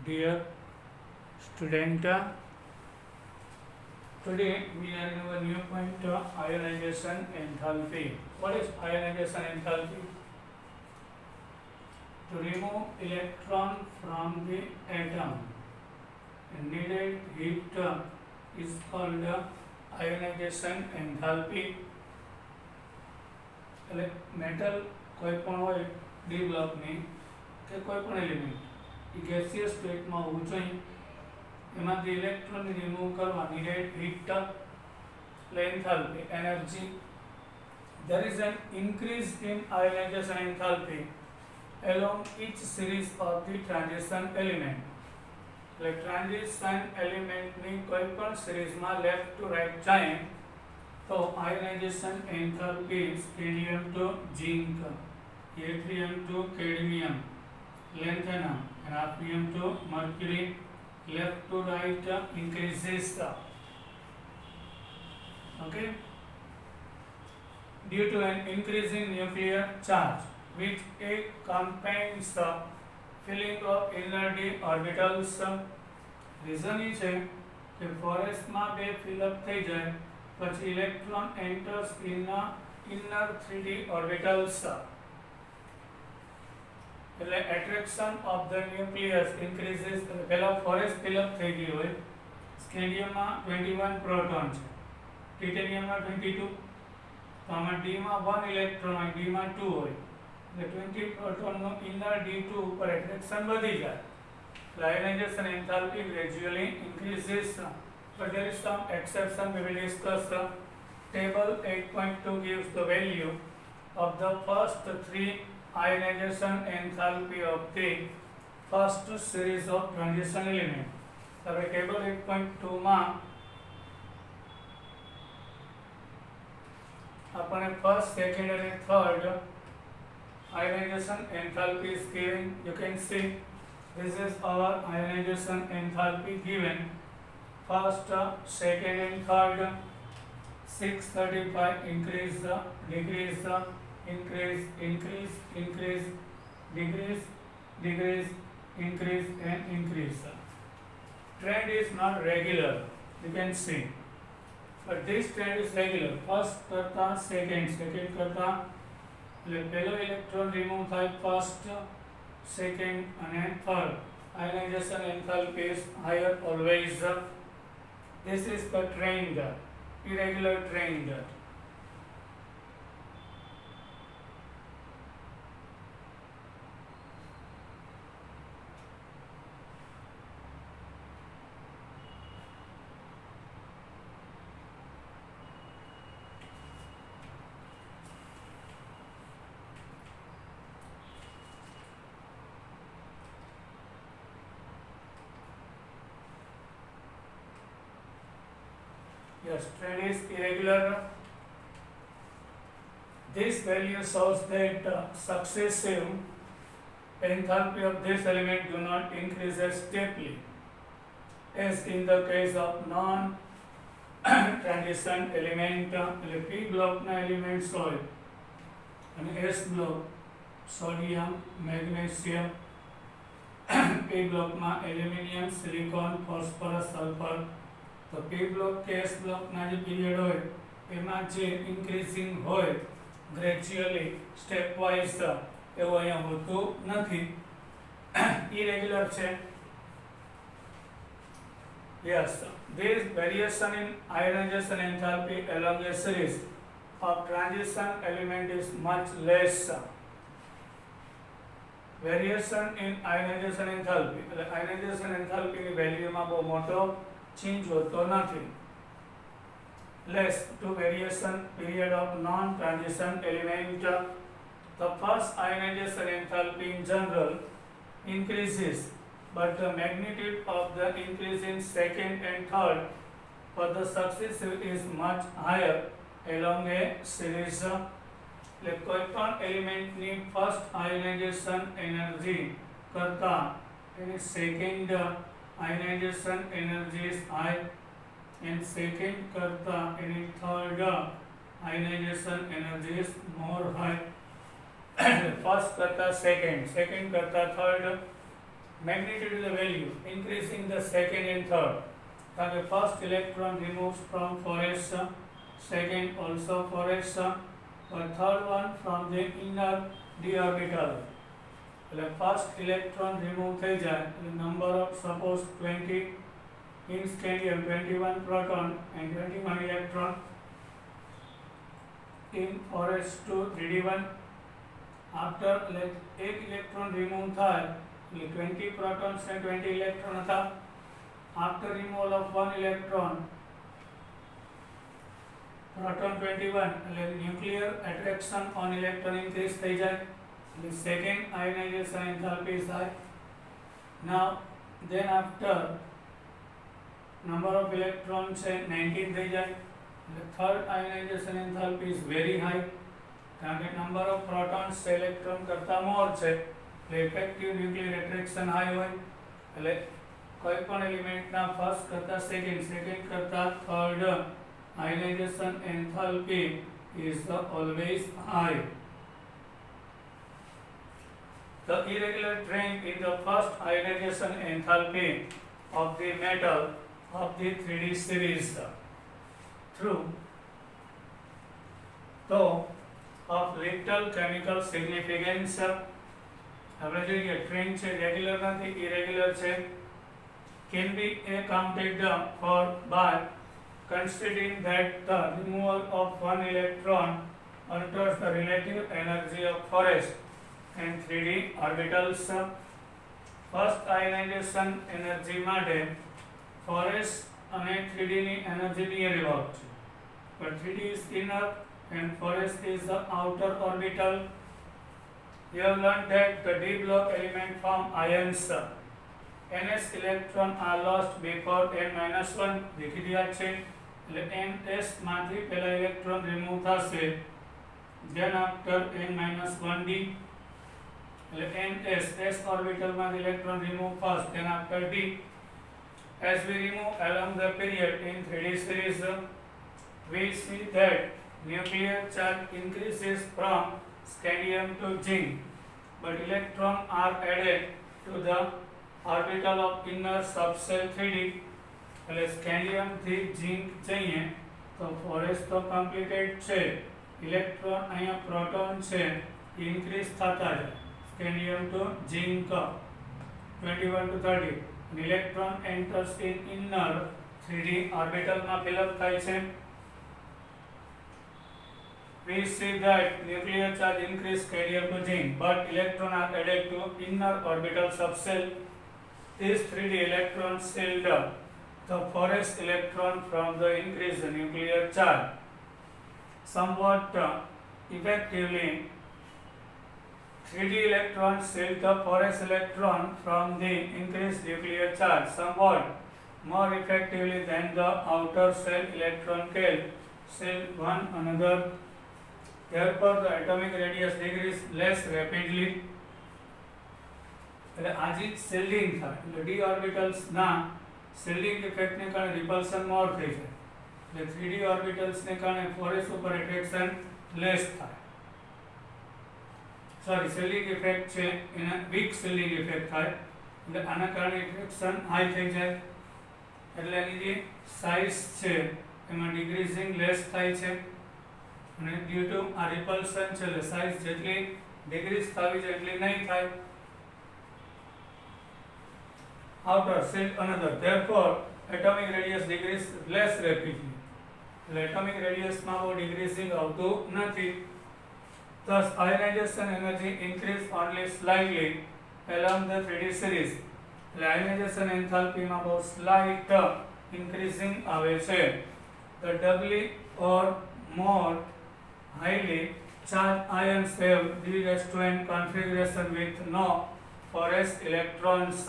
Dear student, today we are in our new point ionization enthalpy. What is ionization enthalpy? To remove electron from the atom, needed heat is called ionization enthalpy. એટલે metal કોઈ પણ હોય D બ્લોકની કે કોઈ પણ element એ gaseous સ્ટેટમાં હોવું જોઈએ. એમાંથી ઇલેક્ટ્રોન રિમૂવ કરવા નીડેડ હીટ એટલે enthalpy energy. There is an increase in ionization enthalpy along each series of the transition element. એટલે ટ્રાન્ઝિશન એલિમેન્ટની કોઈ પણ સિરીઝમાં લેફ્ટ ટુ રાઈટ જાય તો ionization enthalpy scandium to zinc, yttrium to cadmium, lanthanum and hafnium to mercury, left to right increases. Okay, due to an increase in nuclear charge which accompanies filling of inner d orbitals. reason is કે ફોરેસ્ટમાં બે fill up થઈ જાય પછી electron enters in inner 3d orbitals. એટલે attraction of the nucleus increases. પહેલા forest fill up થઈ ગઈ હોય. સ્કેન્ડિયમમાં 21 પ્રોટોન છે, ટાઇટેનિયમમાં 22, તો આમાં d માં 1 ઇલેક્ટ્રોન હોય, d માં 2 હોય, એટલે 20 પ્રોટોનનું ઇનર d2 ઉપર એટ્રેક્શન વધી જાય. Ionization enthalpy gradually increases, but there is some exception we will discuss. Table 8.2 gives the value of the first three ionization enthalpy of the first series of transition element. હવે table 8.2 માં આપણે first, second and third ionization enthalpy is given. You can see this is our ionization enthalpy given. First, second and third, 635 increase, decrease, increase, increase, increase, decrease, decrease, increase and increase. Trend is not regular, you can see, but this trend is regular. First करता second, second करता એટલે પહેલો electron remove થાય first, second and third. Ionization enthalpy is higher always. This is the trend, irregular trend. Yes, trend is irregular. This value shows that successive enthalpy of this element do not increase steeply, as in the case of non-transition element. એટલે P blockના elements હોય અને S block sodium, magnesium, P blockમાં aluminium, silicon, phosphorus, sulphur. તો P block કે S બ્લોકના જે period હોય એમાં જે ઇન્ક્રીઝિંગ હોય ગ્રેજ્યુઅલી સ્ટેપ વાઇઝ એવું અહીંયા હોતું નથી, ઇરેગ્યુલર છે. Yes, this variation in ionization enthalpy along a series of transition element is much less. Variation in ionization enthalpy એટલે ionization enthalpy ની વેલ્યુમાં બહુ મોટો change હોતો નથી. Less to variation period of non-transition element. The first ionization enthalpy in general increases, but the magnitude of the increase in second and third for the successive is much higher along a series. એટલે કોઈ પણ એલિમેન્ટની first ionisation energy કરતા એની second ionization energy is high, and second karta any third ionization energy is more high. First karta second, second karta third, magnitude is the value, increasing the second and third. કારણ કે first electron removes from 4s, second also 4s, but third one from the inner d orbital. એટલે first electron remove થઈ જાય એટલે number of suppose 20 in scandium, 21 proton and 21 electron in 4s2 3d1. after એક electron remove થાય એટલે 20 protons and 20 electron હતા. after removal of one electron, proton 21 એટલે nuclear attraction on electron increase થઈ જાય એટલે second ionization enthalpy is high. now then after number of electrons છે 19 થઈ જાય એટલે third ionization enthalpy is very high કારણ કે number of protons electron કરતા more છે એટલે effective nuclear attraction high હોય એટલે કોઈ પણ એલિમેન્ટના ફર્સ્ટ કરતા સેકન્ડ કરતા third ionization enthalpy is always high. The irregular trend in the first ionization enthalpy of the metal of the 3D series through though of little chemical significance. આપણે જોઈએ trend છે રેગ્યુલર નથી irregular છે, can be accounted for by considering that the removal of one electron alters the relative energy of 4s and 3d orbitals. First ionization energy માટે 4s અને 3d ની energy near about છે, but 3d is inner and 4s is the outer orbital. You have learned that the d block element form ions. ns electron are lost before n-1 દેખી રહ્યા છે એટલે ns માંથી પહેલા electron remove થશે, then after n-1d એટલે ns s orbital માંથી electron remove first, then after d. as we remove along the period in 3D series, we see that nuclear charge increases from scandium to zinc, but electrons are added to the orbital of inner subshell 3D. એટલે scandium થી zinc જઈએ તો 4s તો completed છે, electron અહીંયા proton છે increase થતા જાય scandium two zinc 21 to 30 and electron enters in inner 3D orbital માં ફિલઅપ થાય છે. We see that nuclear charge increase scandium to zinc, but electrons are added to inner orbital subshell. These 3D electrons shield the 4s electron from the increased nuclear charge. Somewhat effectively, 3D electrons shield the 4s electron from the increased nuclear charge somewhat more effectively than the outer shell electron can shield one another. Therefore, the atomic radius decreases less rapidly. એટલે આ જે shielding થાય એટલે D orbitals ના shielding effect ને કારણે રિપલ્શન મોર થઈ જાય એટલે 3D ઓર્બિટલ્સ ને કારણે 4s ઉપર એટ્રેક્શન લેસ થાય. સોરી શિલ્ડિંગ ઇફેક્ટ છે એના વીક શિલ્ડિંગ ઇફેક્ટ થાય એટલે આના કારણે એટ્રેક્શન હાઈ થઈ જાય એટલે એની જે સાઇઝ છે એમાં ડિક્રીઝિંગ લેસ થાય છે અને ડ્યુ ટુ આ રિપલ્શન છે એટલે સાઇઝ જેટલી ડિક્રીઝ થવી છે એટલી નહીં થાય. outer shield another, therefore atomic radius decrease less rapidly. એટલે atomic radius માં બહુ decreasing આવતું નથી. Thus ionization energy increase only slightly along the 3D series. એટલે ionization enthalpy માં બહુ slight increasing આવે છે. The doubly or more highly charged ions have d-n configuration with no 4s electrons.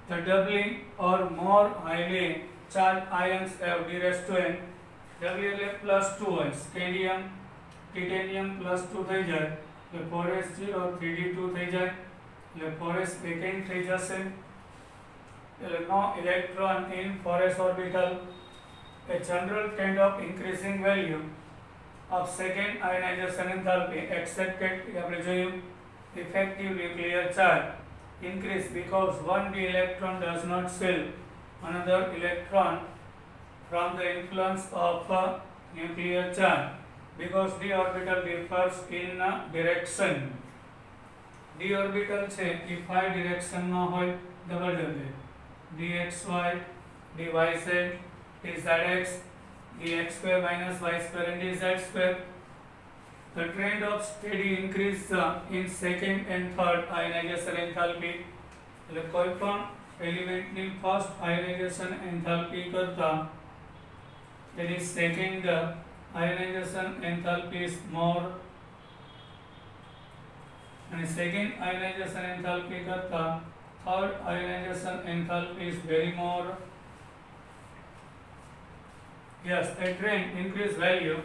The doubling or more highly charged ions have d-n, W એટલે +2 હોય, scandium titanium +2 થઈ જાય એટલે 4s0 3d2 થઈ જાય એટલે 4s વેકેન્ટ થઈ જશે એટલે no electron in 4s orbital. A general trend of increasing value of second ionization enthalpy accepted આપણે જોયું effective nuclear charge increase because one d electron does not shield another electron from the influence of a nuclear charge because d orbital differs in direction. d orbital છે એ phi direction માં હોય double double dxy dyz dzx dx square minus y square and dz square. The trend of steady increase in second and third ionization enthalpy. એટલે કોઈ પણ એલિમેન્ટની first ionisation enthalpy કરતા તેની second ionisation enthalpy is more અને second ionisation enthalpy કરતા third ionization enthalpy is very more. Yes, a trend increase value.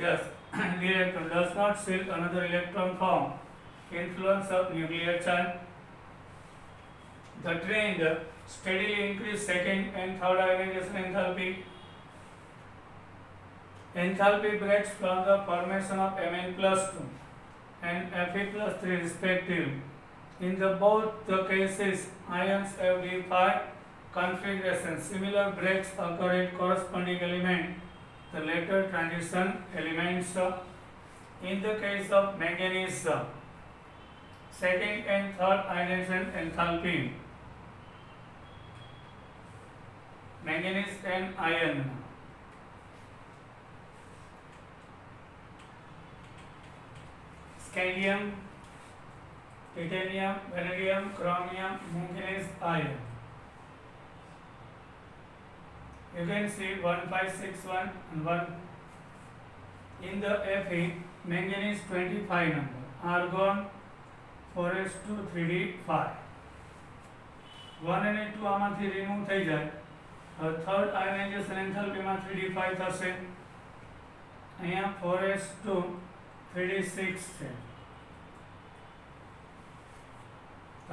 Yes, the electron does not shield another electron from influence of nuclear charge. The trend steadily increase second and third ionization enthalpy. Enthalpy breaks from the formation of Mn plus 2 and Fe plus 3 respective. In the both the cases, ions have d5 configuration. Similar breaks occur in corresponding element, the later transition elements. In the case of manganese, second and third ionization enthalpy. Manganese and iron. Scandium, titanium, vanadium, chromium, manganese, iron. You can see 1561 and 1. In the Fe, manganese 25 number, argon 4s2 3d5. 1 and 2 આમાંથી remove થઈ જાય. હવે third ionisation enthalpy માં 3d5 થશે. અહીંયા 4s2 3d6 છે.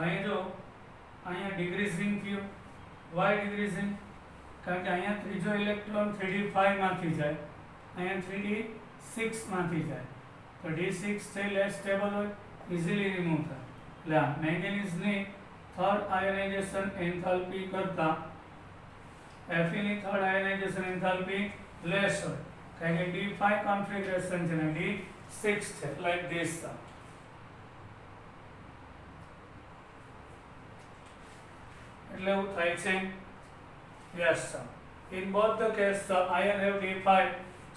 અહીં જો અહીંયા ડિક્રીઝિંગ થયું. વાય ડિક્રીઝિંગ? કારણ કે અહીંયા ત્રીજો ઇલેક્ટ્રોન 3d5 માંથી જાય, અહીંયા 3d6 માંથી જાય, તો d6 છે લેસ સ્ટેબલ હોય, ઇઝીલી રિમૂવ થાય. એટલે આ મેંગેનીઝની થર્ડ આયોનાઇઝેશન એન્થાલ્પી કરતા Fe ની થર્ડ આયોનાઇઝેશન એન્થાલ્પી લેસ હોય, કારણ કે d5 કોન્ફિગરેશન છે ને d6 છે, લાઈક ધીસ. એટલે એવું થાય છે. Yes, sir. In both the cases, the ion have d5.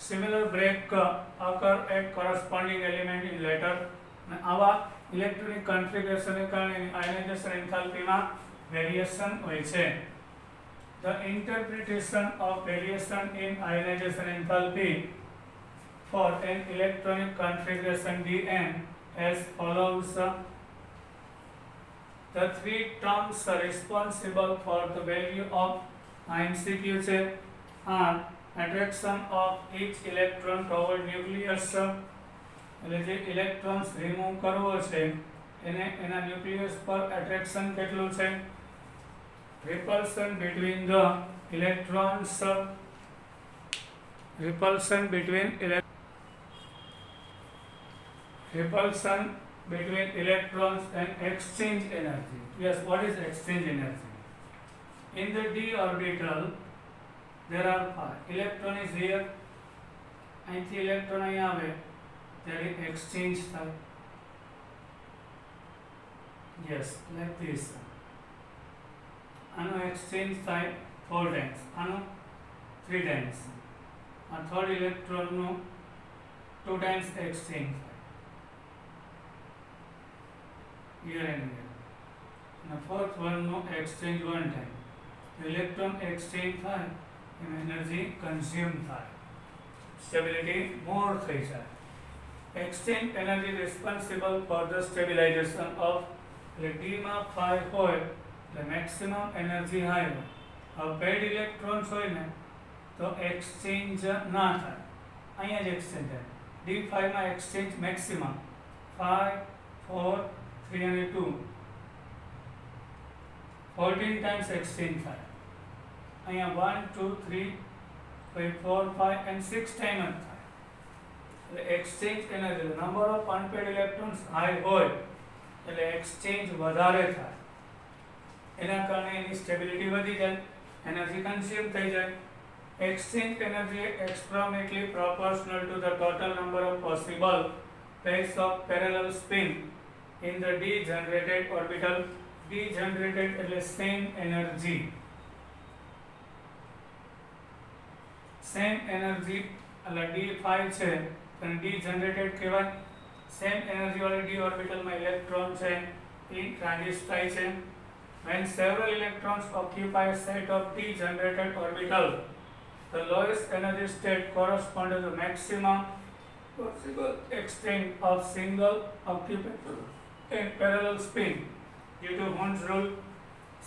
Similar break occur at corresponding element in later. આવા ઇલેક્ટ્રોનિક કન્ફિગરેશનને કારણે આયોનાઇઝેશન એન્થાલ્પીમાં વેરિએશન હોય છે. The interpretation of variation in ionization enthalpy for an electronic configuration Dn as follows. The three terms responsible for the value of IMCQ are attraction of each electron toward nucleus. એટલે જે electrons remove કરવો છે એને એના nucleus પર attraction કેટલું છે. repulsion between the electrons, repulsion between electrons and exchange energy. Yes, what is exchange energy? In the d orbital there are 5 electron is here, અહીંથી electron અહીં આવે ત્યારે exchange થાય. Yes, like this. આનો exchange થાય 4 times, આનો 3 times. આ third ઇલેક્ટ્રોનનો 2 times exchange થાય here and here. અને fourth one નો exchange 1 time. ઇલેક્ટ્રોન exchange થાય એમાં એનર્જી કન્ઝ્યુમ થાય, સ્ટેબિલિટી મોર થઈ જાય. exchange energy responsible for the stabilization of, એટલે d માં 5 હોય એટલે મેક્સિમમ એનર્જી હાઈ હોય. હવે પેડ ઇલેક્ટ્રોન્સ હોય ને તો એક્સચેન્જ ના થાય, અહીંયા જ એક્સચેન્જ થાય. d5 માં એક્સચેન્જ મેક્સિમમ 5 4 3 અને 2 14 ટાઈમ્સ એક્સચેન્જ થાય. અહીંયા 1 2 3 4 5 and 6 ટાઈમ જ થાય. એટલે exchange energy, number of unpaid electrons high હોય એટલે એક્સચેન્જ વધારે થાય, એના કારણે એની સ્ટેબિલિટી વધી જાય, એનર્જી કન્ઝ્યુમ થઈ જાય. Exchange energy approximately proportional to the total number of possible pairs of parallel spin in the degenerated orbital. Degenerated એટલે same energy. Same energy એટલે d5 છે અને degenerated કહેવાય. Same energy વાળી d orbital માં electron છે એ ટ્રાન્ઝિટ થાય છે. When several electrons occupy a set of degenerated orbital, the lowest energy state corresponds to the maximum possible extent of single occupant in parallel spin due to Hund's rule.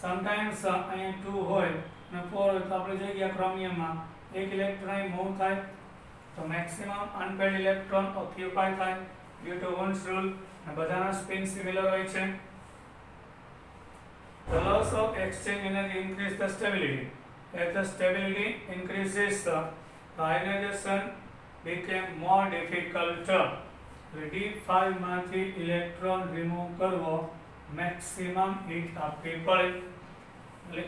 Sometimes અહીંયા 2 હોય અને 4 હોય તો આપણે જોઈએ ક્રોમિયમમાં એક ઇલેક્ટ્રોન મૂવ થાય તો મેક્સિમમ અનપેડ ઇલેક્ટ્રોન ઓક્યુપાય થાય due to Hund's rule અને બધાના સ્પિન સિમિલર હોય છે. The loss of exchange energy increase the stability. As the stability increases, the ionization became more difficult. D5 માંથી ઇલેક્ટ્રોન રિમૂવ કરવો maximum heat આપવી પડે.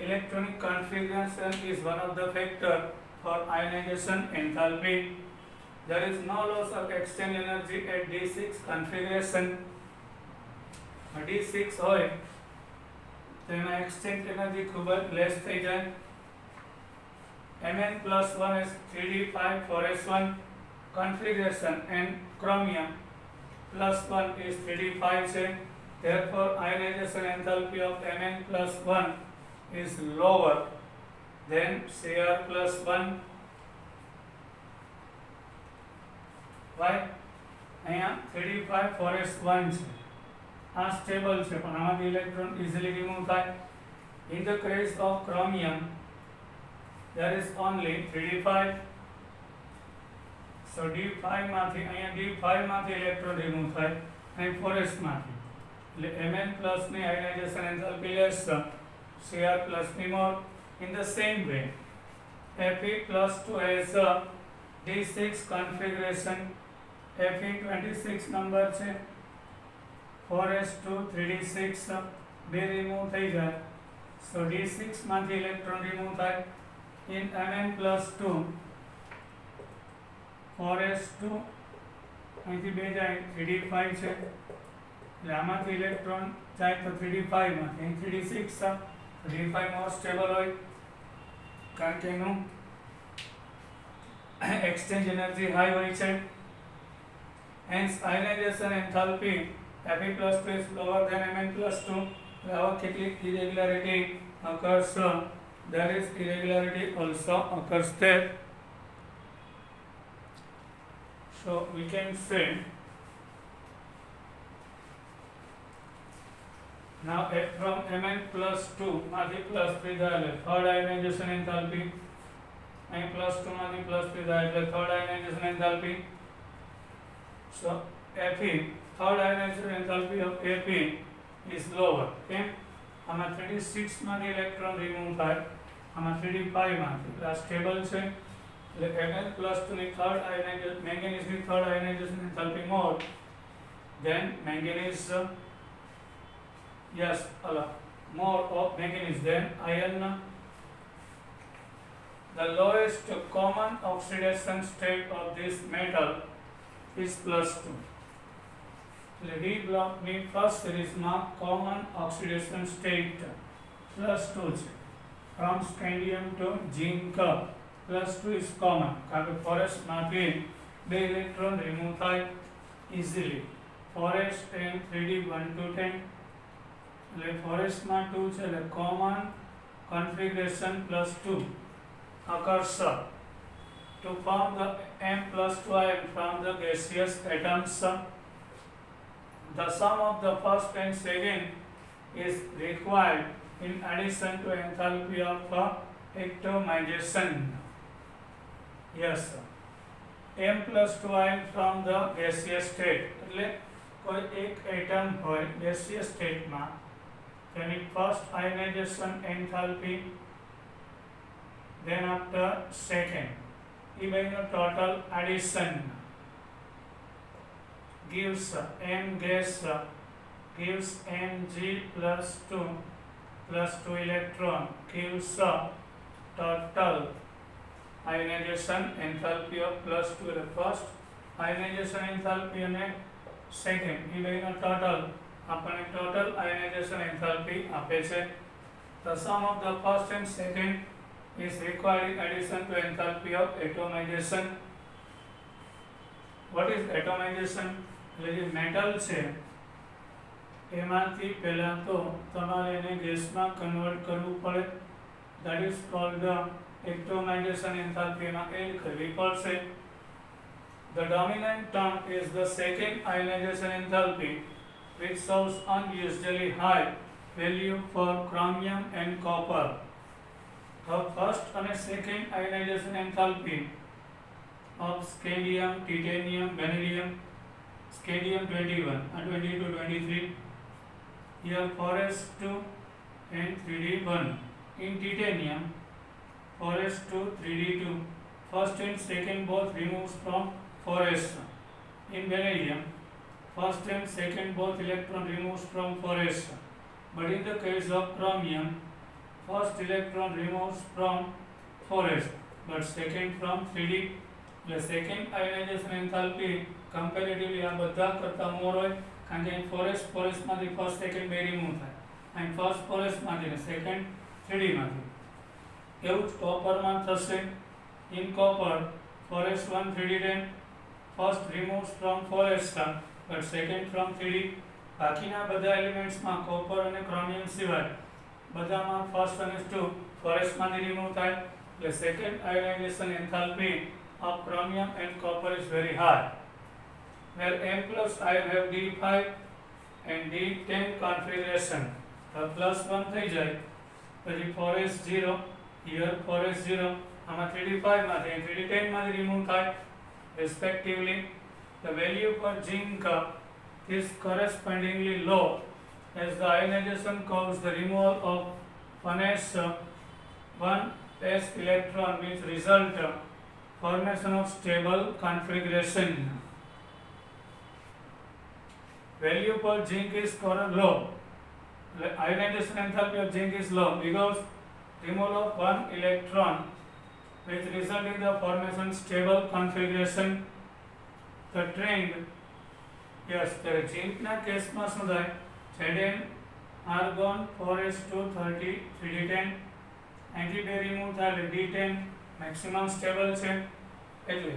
Electronic configuration is one of the factors for ionization enthalpy. There is no loss of exchange energy at D6 configuration. D6 હોય તો એમાં exchange energy ખૂબ જ less થઈ જાય. Mn plus 1 is 3d5 4s1 configuration and chromium plus 1 is 3d5 છે. Therefore, ionization enthalpy of Mn plus 1 is lower than Cr plus 1. Why? અહીંયા 3d5 4s1 છે, આ સ્ટેબલ છે પણ આમાંથી ઇલેક્ટ્રોન ઇઝીલી રિમૂવ થાય. In the case of chromium, there is only 3d5. So d5 માંથી અહીંયા d5 માંથી ઇલેક્ટ્રોન રિમૂવ થાય અને 4s માંથી એટલે Mn plus ની ionization enthalpy less, Cr plus ની more. In the same way, Fe plus 2 has a d6 configuration. Fe 26 number છે, 4s2 3d6 બે રિમૂવ થઈ જાય. So d6 માંથી ઇલેક્ટ્રોન રિમૂવ થાય. In Mn plus 2 4s2 અહીંથી બે જાય 3d5 છે એટલે આમાંથી ઇલેક્ટ્રોન જાય તો 3d5 માંથી અહીં 3d6 3d5 મોર સ્ટેબલ હોય કારણ કે એનું એક્સચેન્જ એનર્જી હાઈ હોય છે. Hence ionization enthalpy Fe plus 2 is lower than Mn plus 2. Our cyclic irregularity occurs. There is irregularity also occurs there. So we can say now from Mn plus 2 માંથી plus 3 જાય એટલે third ionization enthalpy, અહીં plus 2 માંથી plus 3 જાય એટલે third ionization enthalpy. So Fe, third ionization enthalpy of Fe is lower. Okay? આમાં 36 માંથી electron remove થાય, આમાં 3d5 માંથી એટલે આ સ્ટેબલ છે એટલે Mn plus 2 ની third ionization manganese ની third ionization enthalpy more than manganese. Yes, more of manganese than iron. The lowest common oxidation state of this metal is plus 2. D block ની first series માં common oxidation state plus 2 છે. From scandium to zinc plus 2 is common કારણ કે forest માંથી બે electron remove થાય easily. Forest and 3d 1 to 10 એટલે forest માં 2 છે એટલે common configuration plus 2 occurs to form the M plus 2 ion from the gaseous atoms. The sum of the first and second is required in addition to enthalpy of atomization. Yes, M plus 2 ion from the gaseous state એટલે કોઈ એક atom હોય gaseous state માં તેની first ionization enthalpy, then after second, even the total addition gives M gas gives Mg plus 2 electron gives total ionization enthalpy of plus 2. એટલે first ionization enthalpy અને second એ બેનો total આપણને total ionization enthalpy આપે છે. The sum of the first and second is required in addition to enthalpy of atomization. What is atomization? એટલે જે metal છે એમાંથી પહેલા તો તમારે એને ગેસમાં કન્વર્ટ કરવું પડે. That is called the atomization enthalpy. એમાં એડ કરવી પડશે. The dominant term is the second ionization enthalpy, which shows unusually high value for chromium and copper. The first and second ionization enthalpy of scandium, titanium, vanadium, scandium 21 and 22, 23. Here 4s2 and 3d1. In titanium 4s2, 3d2. First and second both removes from 4s. In vanadium, first and second both electron removes from 4s. But in the case of chromium, first electron removes from 4s, but second from 3d. The second ionization enthalpy comparatively આ બધા કરતા મોર હોય કારણ કે 4s માંથી first second બે remove થાય અને ફર્સ્ટ 4s માંથી ને સેકન્ડ 3d માંથી. એવું જ કોપરમાં થશે. In copper 4s1, 3d10, first removes from 4s but second from 3d. બાકીના બધા એલિમેન્ટ્સમાં કોપર અને ક્રોમિયમ સિવાય બધામાં ફર્સ્ટ અને 2 4s માંથી રિમૂવ થાય એટલે second ionisation enthalpy of chromium and copper is very high, where M plus ion have D5 and D10 configuration. The plus 1 થઈ જાય પછી 4s0, here 4s0, આમાં 3d5 માંથી 3d10 માંથી remove થાય respectively. The value for zinc is correspondingly low as the ionization causes the removal of 1s electron, which result formation of stable configuration. Value for zinc is low. Ionization enthalpy of zinc is low because removal of 1 electron, which result in the formation stable configuration. The trend, yes, the zinc na case માં શું થાય? Zn argon 4s2 30 3d10 anti remove થાય d10 maximum stable છે એટલે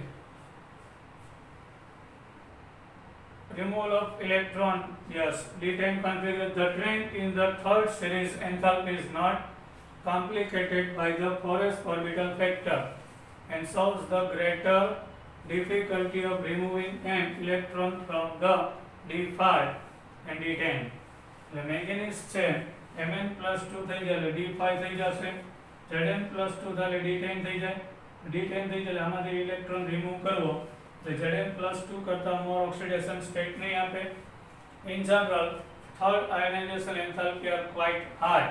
removal of electron, yes, d10 configuration. The trend in the third series enthalpy is not complicated by the 4s orbital factor and shows the greater difficulty of removing an electron from the d5 and d10. એટલે manganese છે Mn plus 2 થઈ જાય એટલે d5 થઈ જશે. Zn plus 2 થાય d10 થઈ જાય. d10 થઈ જાય આમાંથી ઇલેક્ટ્રોન રિમૂવ કરવો તો Zn plus 2 કરતા મોર ઓક્સિડેશન સ્ટેટ નહીં આપે. In general, third ionization enthalpy are quite high.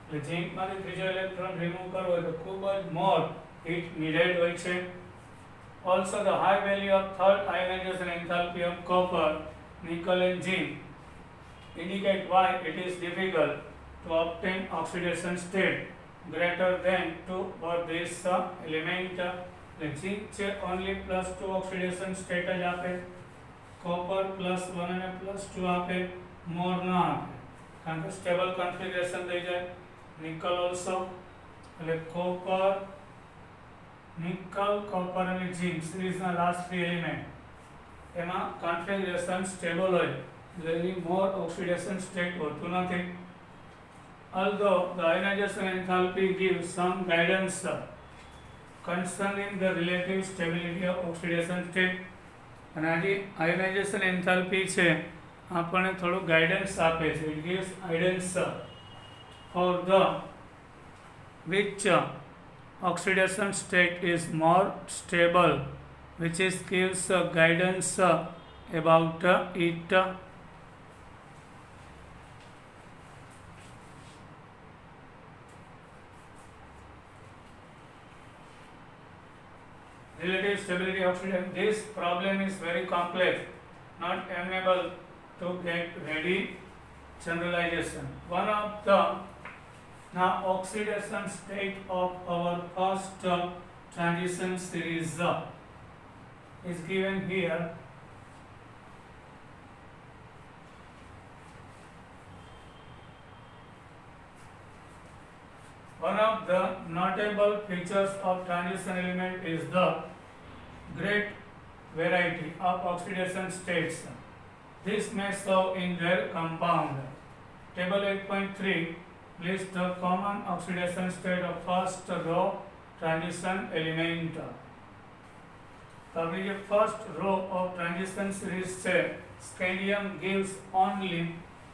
એટલે ઝિંક માંથી ત્રીજો ઇલેક્ટ્રોન રિમૂવ કરવો હોય તો ખૂબ જ મોર હીટ નીડેડ હોય છે. Also, the high value of third ionization enthalpy of copper, nickel and zinc indicate why it is difficult to obtain oxidation state greater than 2 for this element. The zinc છે only plus 2 oxidation state જ આપે, copper plus 1 અને plus 2 આપે, more ન આપે કારણ કે stable configuration થઈ જાય. nickel also, એટલે copper, nickel, copper અને zinc સિરીઝના લાસ્ટ 3 એલિમેન્ટ એમાં configuration stable હોય એટલે એની more oxidation state હોતું નથી. Although the ionization enthalpy gives some guidance concerning the relative stability of oxidation state, અને આજે ionization enthalpy છે આપણને થોડું ગાઈડન્સ આપે છે. It gives guidance for the which oxidation state is more stable, which is gives guidance about it. Relative stability oxidation. This problem is very complex, not amenable to get ready generalization. One of the now oxidation state of our first transition series is given here. One of the notable features of transition element is the great variety of oxidation states. This may show in their compound. Table 8.3 lists the common oxidation state of first row transition element. तो अभी ये first row of transition series से scandium gives only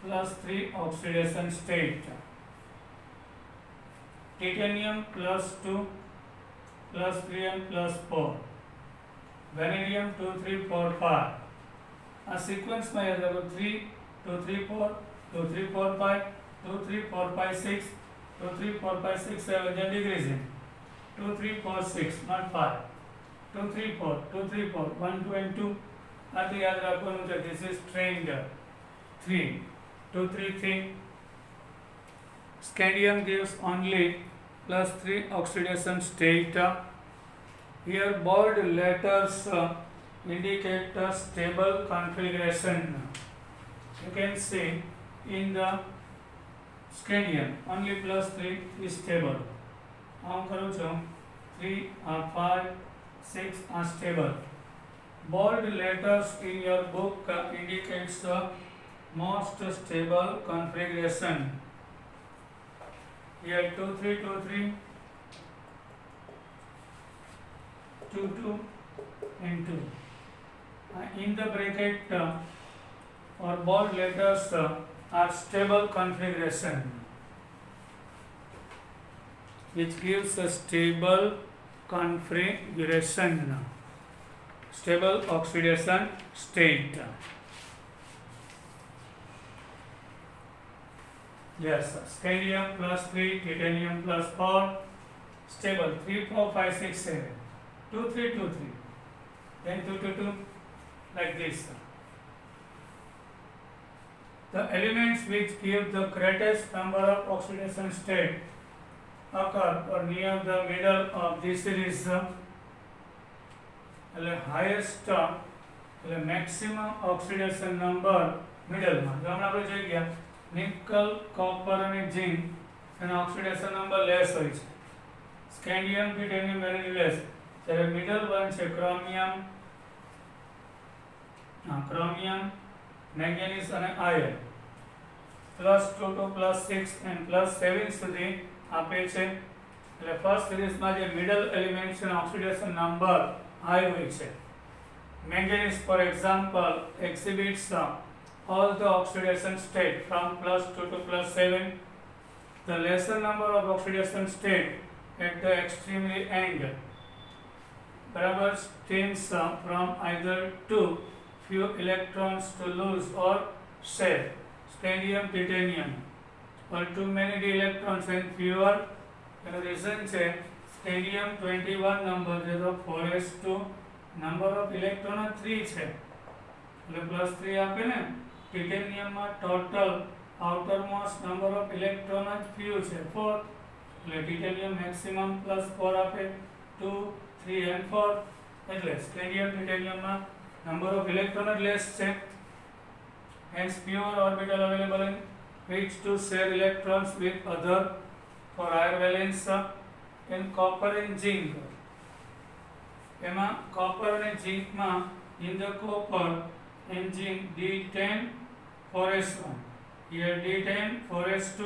+3 oxidation state, titanium +2 +3 +4, vanadium 2 3 4 5. आ sequence में याद रखो 3 2 3 4 2 3 4 5 2 3 4 5 6 2 3 4 5 6 7 then decreasing 2 3 4 6 not 5 2 3 4 2 3 4 1 2 and 2. આ તો યાદ રાખવાનું છે. this is trained 3 2 3 3. Scandium gives only +3 oxidation state. Here bold letters indicate a stable configuration. You can see in the scandium only +3 is stable. આમ કરું છું 3 5 6 are stable. Bold letters in your book indicates the most stable configuration. Here 2 3 2 3 2 2 and 2. In the bracket or bold letters are stable configuration, which gives a stable configuration, stable oxidation state. Yes, scandium +3, titanium +4, stable 3 4 5 6 7 2 3 2 3 then 2 2 2 like this. The elements which give the greatest number of oxidation state occur or near the middle of this series. Highest maximum oxidation number middle માં જો આપણે જોઈ ગયા nickel copper અને zinc એનો oxidation number less હોય છે. Scandium titanium very less, જ્યારે મિડલ વન છે ક્રોમિયમ મેંગેનીઝ અને આયર્ન +2 to +6 and +7 સુધી આપે છે. એટલે ફર્સ્ટ સિરીઝમાં જે મિડલ એલિમેન્ટ છે ઓક્સિડેશન નંબર હાઈ હોય છે. Manganese for example exhibits all the oxidation state from +2 to +7. The lesser number of oxidation state at the extremely end barabar stems from either too few electrons to lose or share, scandium titanium, or too many d electrons and fewer. The reason છે scandium 21 number is of 4s2, number of electron 3 છે એટલે +3 આપે ને. Titanium में total outermost number of electron few है 4 એટલે titanium maximum +4 આપે 2 3 and 4. એટલે સ્કેન્ડિયમ ટિટેનિયમ માં નંબર ઓફ ઇલેક્ટ્રોન લેસ છે, hence fewer orbital available in which to share electrons with other for higher valence. in copper and zinc એમાં copper અને zinc માં in the copper and zinc D10 4s1, here D10 4s2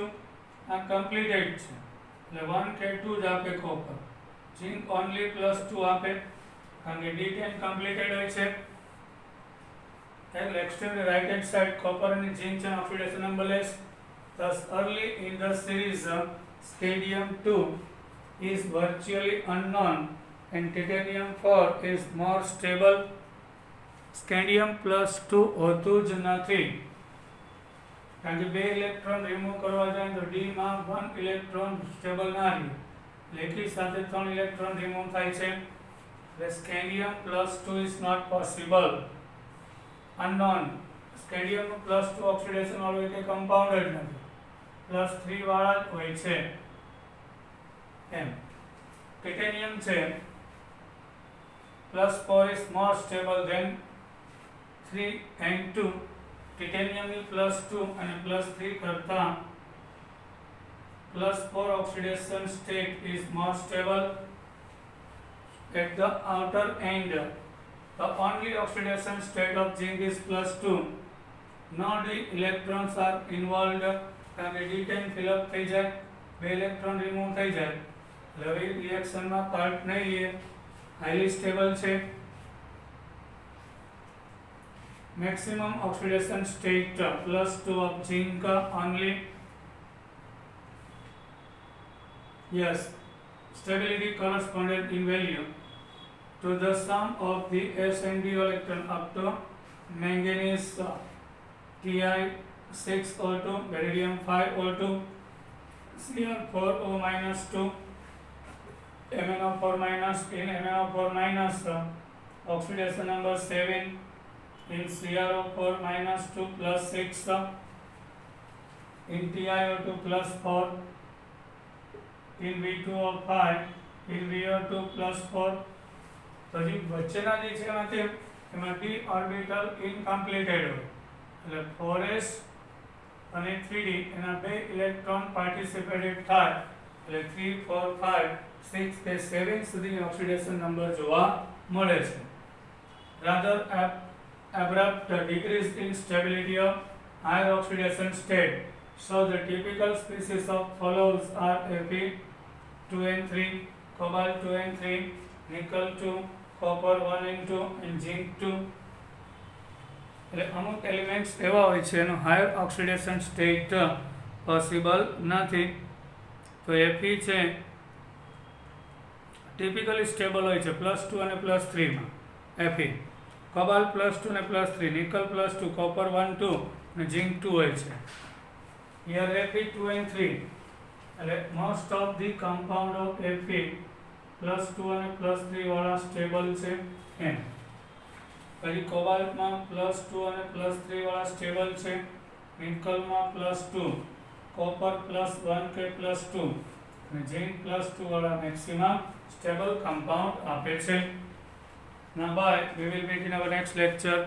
are completed છે એટલે 1 કે 2 જ આપે copper. zinc only +2 આપે કારણ કે D10 completed હોય છે. એટલે extremely right hand side copper and zinc છે oxidation number less. Thus early in the series scandium 2 is virtually unknown and titanium 4 is more stable. Scandium +2 હોતું જ નથી કારણ કે 2 ઇલેક્ટ્રોન રિમૂવ કરવા જાય તો ડી માં 1 ઇલેક્ટ્રોન સ્ટેબલ ના રહે એટલે એકી સાથે 3 ઇલેક્ટ્રોન રિમૂવ થાય છે એટલે scandium +2 is not possible. Unknown કેડમિયમનું +2 oxidation વાળું એક કમ્પાઉન્ડ જ નથી, +3 વાળા જ હોય છે એમ. ટાઇટેનિયમ છે +4 is more stable than 3 and 2. ટાઇટેનિયમની +2 અને +3 કરતા +4 oxidation state is more stable at the outer end. The only oxidation state of zinc is +2. No d electrons are involved. કારણ કે D10 fill up થઈ જાય, 2 ઇલેક્ટ્રોન રિમૂવ થઈ જાય એટલે હવે રિએક્શનમાં પાર્ટ નહીં લે, હાઈલી સ્ટેબલ છે. maximum oxidation state +2 of zinc only. Yes, stability corresponded in value to the sum of the S and D electron up to manganese Ti6O2, beryllium 5O2, Cr4O minus 2, MnO4 minus. In MnO4 minus, oxidation number 7. In CrO4 minus 2 plus 6, in TiO2 plus 4, in V2O5, in VO2 plus 4. તો જે વચ્ચેના જે છે એમાં d orbital ઇનકમ્પ્લીટેડ હોય એટલે 4s અને 3d એના 2 ઇલેક્ટ્રોન પાર્ટિસિપેટેડ થાય એટલે 3, 4, 5, 6 કે 7 સુધીની ઓક્સિડેશન નંબર જોવા મળે છે. rather abrupt decrease in stability of higher oxidation state. So the typical species of follows are Fe 2 and 3, cobalt 2 and 3, nickel 2, copper 1 and 2 and zinc 2. એટલે અમુક એલિમેન્ટ્સ એવા હોય છે એનું હાયર ઓક્સિડેશન સ્ટેટ પોસિબલ નથી. તો Fe છે typically stable હોય છે +2 અને +3 માં Fe. કોબાલ્ટ +2 અને +3, નિકલ +2, કોપર 1, 2 અને ઝિંક 2 હોય છે. Here Fe 2 and 3 એટલે most of the compound of Fe +2 અને +3 વાળા સ્ટેબલ છે એમ. પછી કોબાલ્ટમાં +2 અને +3 વાળા સ્ટેબલ છે, નિકલમાં +2, કોપર +1 કે +2 અને ઝિંક +2 વાળા મેક્સિમમ સ્ટેબલ કમ્પાઉન્ડ આપે છે. Now bye, we will meet in our next lecture.